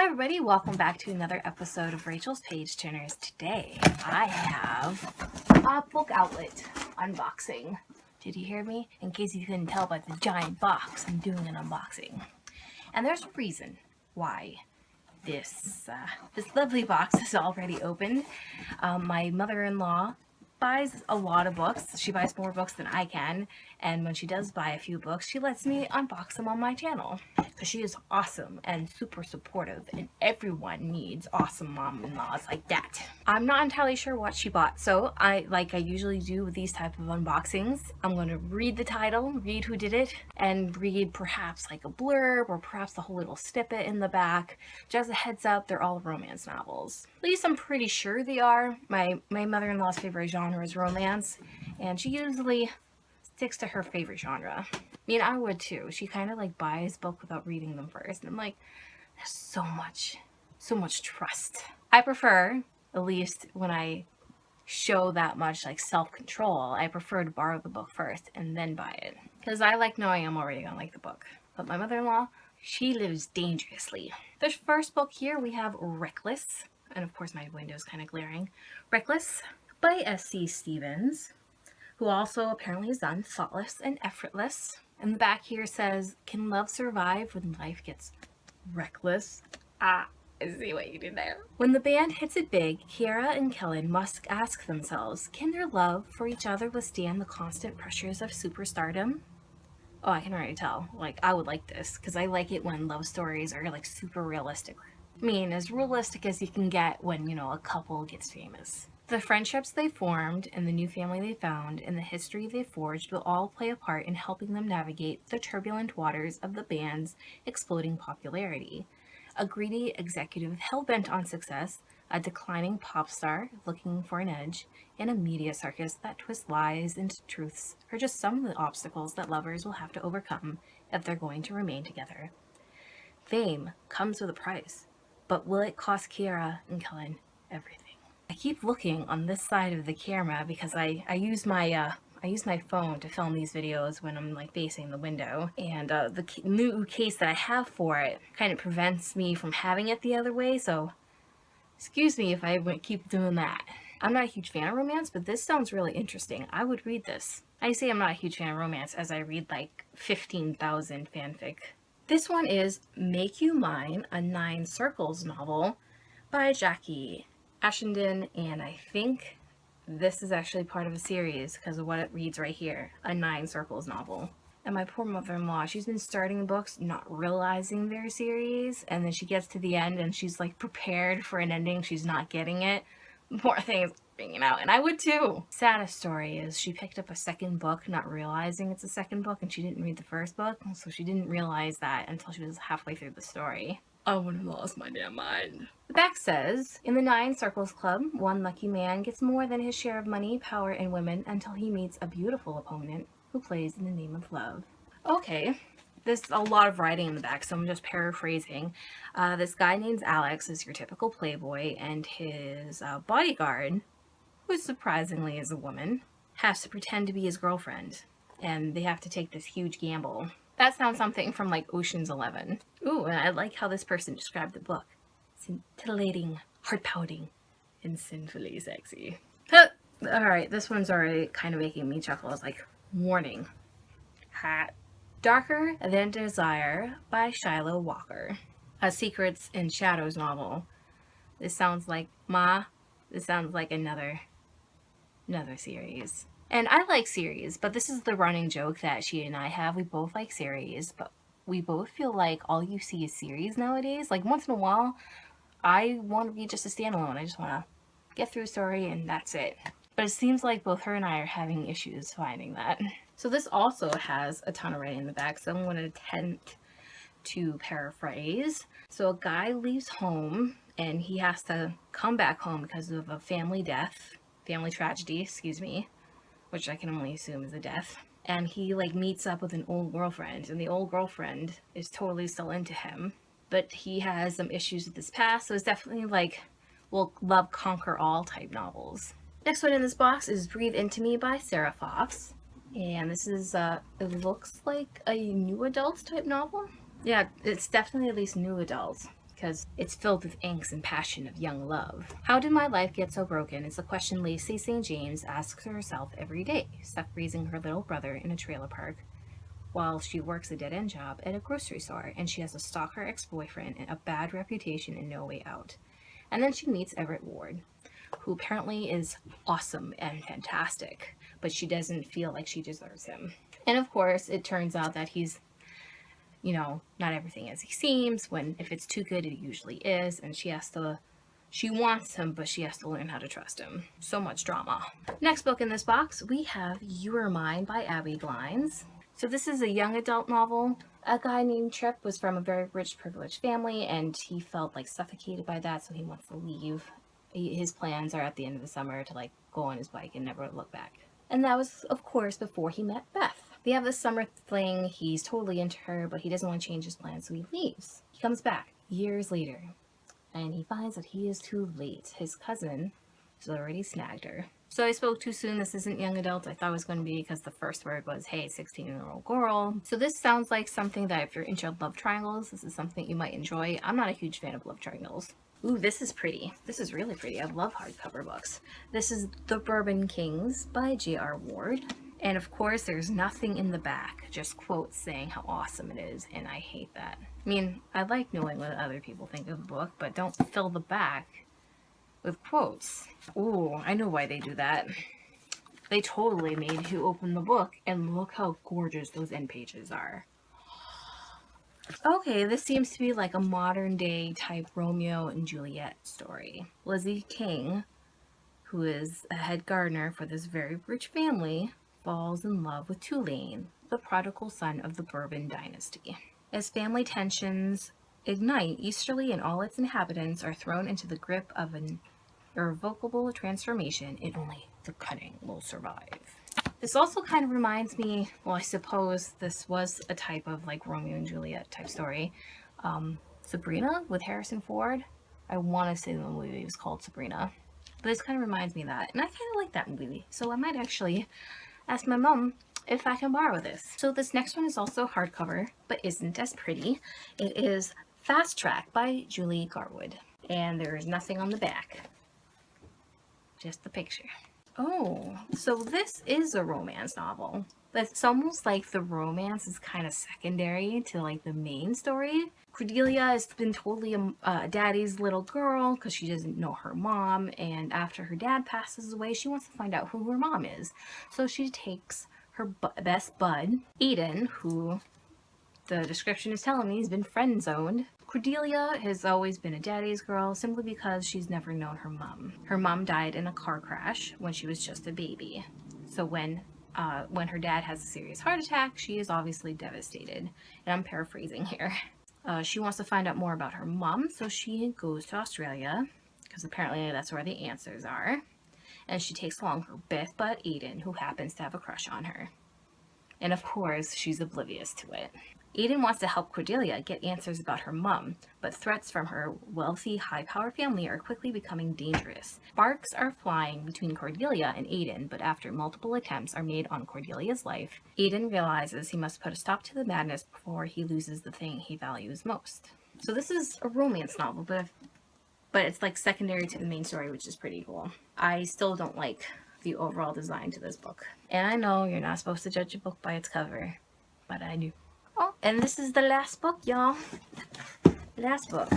Hi everybody, welcome back to another episode of Rachel's Page Turners. Today I have a book outlet unboxing. Did you hear me? In case you couldn't tell by the giant box, I'm doing an unboxing. And there's a reason why this lovely box is already opened. My mother-in-law buys a lot of books. She buys more books than I can, and when she does buy a few books, she lets me unbox them on my channel because she is awesome and super supportive, and everyone needs awesome mom-in-laws like that. I'm not entirely sure what she bought, so I usually do with these type of unboxings, I'm going to read the title, read who did it, and read perhaps like a blurb or perhaps the whole little snippet in the back. Just a heads up, they're all romance novels. At least I'm pretty sure they are. My mother-in-law's favorite genre is romance, and she usually sticks to her favorite genre. I mean, I would too. She kind of like buys books without reading them first, and I'm like, there's so much trust. I prefer, at least when I show that much like self-control, I prefer to borrow the book first and then buy it, because I like knowing I'm already gonna like the book. But my mother-in-law, she lives dangerously. The first book here we have Reckless, and of course my window's kind of glaring. Reckless by S.C. Stevens, who also apparently has done Thoughtless and Effortless. And the back here says, can love survive when life gets reckless? Ah, I see what you did there. When the band hits it big, Kiara and Kellen must ask themselves, can their love for each other withstand the constant pressures of superstardom? Oh, I can already tell. Like, I would like this, because I like it when love stories are like super realistic. I mean, as realistic as you can get when, you know, a couple gets famous. The friendships they formed and the new family they found and the history they forged will all play a part in helping them navigate the turbulent waters of the band's exploding popularity. A greedy executive hell-bent on success, a declining pop star looking for an edge, and a media circus that twists lies into truths are just some of the obstacles that lovers will have to overcome if they're going to remain together. Fame comes with a price, but will it cost Kiara and Kellen everything? I keep looking on this side of the camera because I use my phone to film these videos when I'm like facing the window, and the new case that I have for it kind of prevents me from having it the other way, so excuse me if I keep doing that. I'm not a huge fan of romance, but this sounds really interesting. I would read this. I say I'm not a huge fan of romance as I read like 15,000 fanfic. This one is Make You Mine, a 9 Circles novel by Jackie Ashenden, and I think this is actually part of a series because of what it reads right here, a 9 Circles novel. And my poor mother-in-law, she's been starting books not realizing they're a series, and then she gets to the end and she's like prepared for an ending, she's not getting it. More things bringing out, and I would too. Saddest story is she picked up a second book not realizing it's a second book, and she didn't read the first book, so she didn't realize that until she was halfway through the story. I would have lost my damn mind. The back says, in the 9 Circles Club, one lucky man gets more than his share of money, power, and women until he meets a beautiful opponent who plays in the name of love. Okay, there's a lot of writing in the back, so I'm just paraphrasing. This guy named Alex is your typical playboy, and his bodyguard, who surprisingly is a woman, has to pretend to be his girlfriend, and they have to take this huge gamble. That sounds something from like Ocean's 11. Ooh, and I like how this person described the book. Scintillating, heart-pounding, and sinfully sexy. Alright, this one's already kind of making me chuckle. It's like, warning. Hot. Darker Than Desire by Shiloh Walker. A Secrets and Shadows novel. This sounds like this sounds like another series. And I like series, but this is the running joke that she and I have. We both like series, but we both feel like all you see is series nowadays. Like once in a while, I want to be just a standalone. I just want to get through a story and that's it. But it seems like both her and I are having issues finding that. So this also has a ton of writing in the back, so I'm going to attempt to paraphrase. So a guy leaves home and he has to come back home because of a family tragedy, excuse me, which I can only assume is a death. And he like meets up with an old girlfriend, and the old girlfriend is totally still into him, but he has some issues with his past, so it's definitely like, will love conquer all type novels. Next one in this box is Breathe Into Me by Sarah Fox. And this is, it looks like a new adult type novel. Yeah, it's definitely at least new adult, because it's filled with angst and passion of young love. How did my life get so broken is the question Lacey St. James asks herself every day, stuck raising her little brother in a trailer park while she works a dead-end job at a grocery store, and she has a stalker ex-boyfriend and a bad reputation and no way out. And then she meets Everett Ward, who apparently is awesome and fantastic, but she doesn't feel like she deserves him. And of course, it turns out that he's, not everything as he seems. If it's too good, it usually is, and she wants him, but she has to learn how to trust him. So much drama. Next book in this box, we have You Are Mine by Abby Glines. So this is a young adult novel. A guy named Tripp was from a very rich, privileged family, and he felt like suffocated by that, so he wants to leave. His plans are at the end of the summer to go on his bike and never look back. And that was, of course, before he met Beth. They have this summer fling. He's totally into her, but he doesn't want to change his plans, so he leaves. He comes back years later, and he finds that he is too late. His cousin has already snagged her. So I spoke too soon. This isn't young adult. I thought it was going to be because the first word was, hey, 16-year-old girl. So this sounds like something that if you're into love triangles, this is something you might enjoy. I'm not a huge fan of love triangles. Ooh, this is pretty. This is really pretty. I love hardcover books. This is The Bourbon Kings by J.R. Ward. And of course, there's nothing in the back, just quotes saying how awesome it is, and I hate that. I mean, I like knowing what other people think of the book, but don't fill the back with quotes. Ooh, I know why they do that. They totally made you open the book, and look how gorgeous those end pages are. Okay, this seems to be like a modern day type Romeo and Juliet story. Lizzie King, who is a head gardener for this very rich family, falls in love with Tulane, the prodigal son of the Bourbon dynasty. As family tensions ignite, Easterly and all its inhabitants are thrown into the grip of an irrevocable transformation, and only the cunning will survive. This also kind of reminds me, well, I suppose this was a type of Romeo and Juliet type story. Sabrina with Harrison Ford. I want to say the movie was called Sabrina. But this kind of reminds me of that. And I kind of like that movie. So I might actually ask my mom if I can borrow this. So this next one is also hardcover, but isn't as pretty. It is Fast Track by Julie Garwood. And there is nothing on the back. Just the picture. Oh, so this is a romance novel. It's almost like the romance is kind of secondary to the main story. Cordelia has been totally a daddy's little girl because she doesn't know her mom, and after her dad passes away, she wants to find out who her mom is. So she takes her best bud, Aiden, who the description is telling me has been friend-zoned. Cordelia has always been a daddy's girl simply because she's never known her mom. Her mom died in a car crash when she was just a baby. So when her dad has a serious heart attack, she is obviously devastated. And I'm paraphrasing here. She wants to find out more about her mom, so she goes to Australia, because apparently that's where the answers are. And she takes along her best bud, Aiden, who happens to have a crush on her. And of course, she's oblivious to it. Aiden wants to help Cordelia get answers about her mom, but threats from her wealthy, high-powered family are quickly becoming dangerous. Sparks are flying between Cordelia and Aiden, but after multiple attempts are made on Cordelia's life, Aiden realizes he must put a stop to the madness before he loses the thing he values most. So this is a romance novel, but it's secondary to the main story, which is pretty cool. I still don't like the overall design to this book. And I know you're not supposed to judge a book by its cover, but I do. Oh, and this is the last book, y'all. Last book.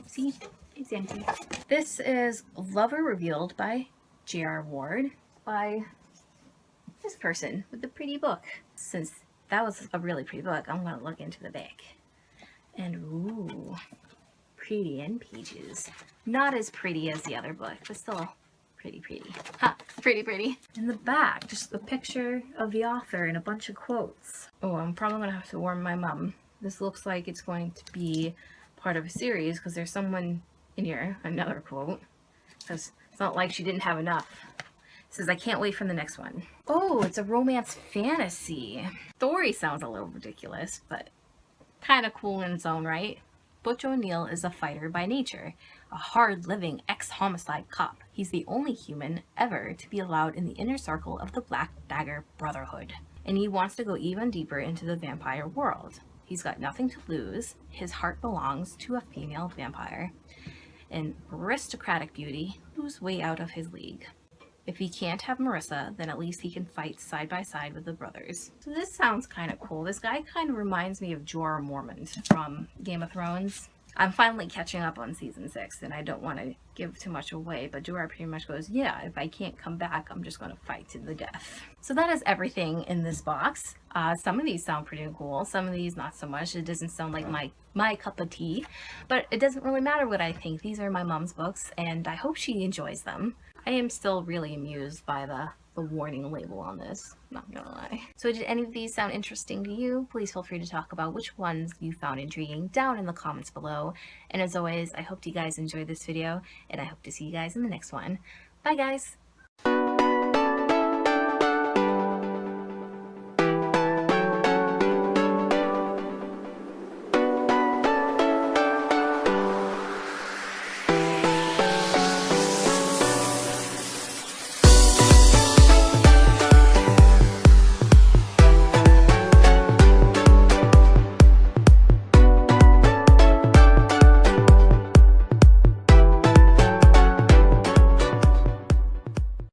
See? It's empty. This is Lover Revealed by J.R. Ward by this person with the pretty book. Since that was a really pretty book, I'm going to look into the back. And ooh, pretty end pages. Not as pretty as the other book, but still pretty. Ha! Pretty. In the back, just a picture of the author and a bunch of quotes. Oh, I'm probably going to have to warn my mom. This looks like it's going to be part of a series because there's someone in here, another quote. Because it's not like she didn't have enough. It says, I can't wait for the next one. Oh, it's a romance fantasy. Story sounds a little ridiculous, but kind of cool in its own right. Butch O'Neill is a fighter by nature, a hard-living ex-homicide cop. He's the only human ever to be allowed in the inner circle of the Black Dagger Brotherhood, and he wants to go even deeper into the vampire world. He's got nothing to lose. His heart belongs to a female vampire. An aristocratic beauty who's way out of his league. If he can't have Marissa, then at least he can fight side by side with the brothers. So this sounds kind of cool. This guy kind of reminds me of Jorah Mormont from Game of Thrones. I'm finally catching up on season 6, and I don't want to give too much away, but Jorah pretty much goes, yeah, if I can't come back, I'm just going to fight to the death. So that is everything in this box. Some of these sound pretty cool, some of these not so much. It doesn't sound like my cup of tea, but it doesn't really matter what I think. These are my mom's books, and I hope she enjoys them. I am still really amused by the warning label on this, not gonna lie. So did any of these sound interesting to you? Please feel free to talk about which ones you found intriguing down in the comments below. And as always, I hope you guys enjoyed this video, and I hope to see you guys in the next one. Bye guys!